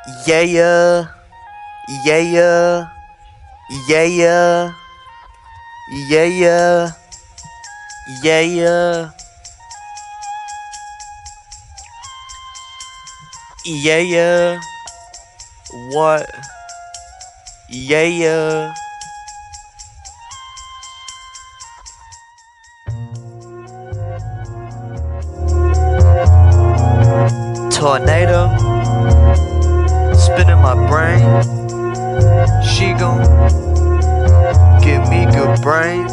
Yeah, yeah, yeah, yeah, yeah, yeah, yeah, yeah, yeah, yeah, yeah, yeah. What? Yeah, yeah. Tornado spinning my brain. She gon' give me good brain.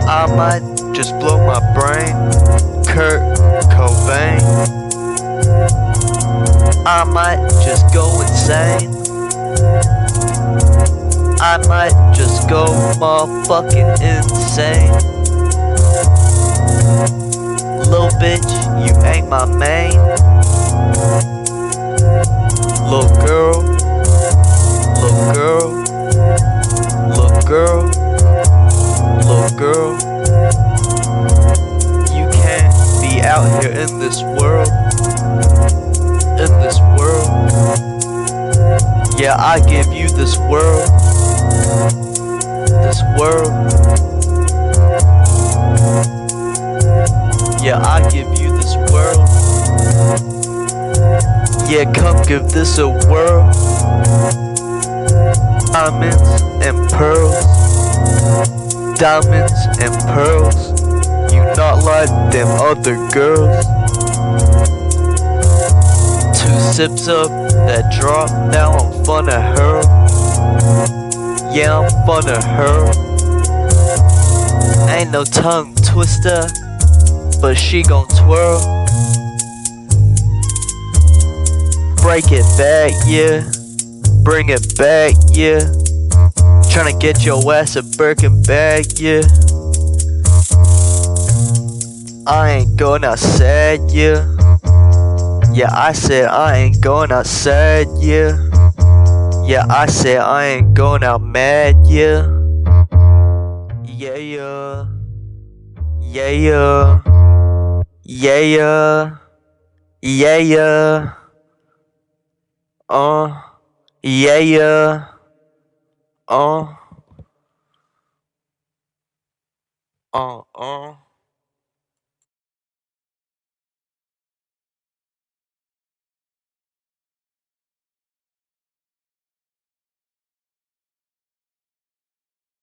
I might just blow my brain. Kurt Cobain. I might just go insane. I might just go motherfucking insane. Little bitch, you ain't my main. Little girl, little girl, little girl, little girl. You can't be out here in this world. In this world. Yeah, I give you this world. This world. Yeah, I give you this world. Yeah, come give this a whirl. Diamonds and pearls. Diamonds and pearls. You not like them other girls. 2 sips up that drop, now I'm funna her. Yeah, I'm funna her. Ain't no tongue twister, but she gon' twirl. Break it back, yeah. Bring it back, yeah. Tryna get your ass a Birkin bag, yeah. I ain't going outside, yeah. Yeah, I said I ain't going outside, yeah. Yeah, I said I ain't going out mad, yeah. Yeah, yeah. Yeah, yeah. Yeah, yeah. Yeah, yeah. Yeah, yeah. Uh.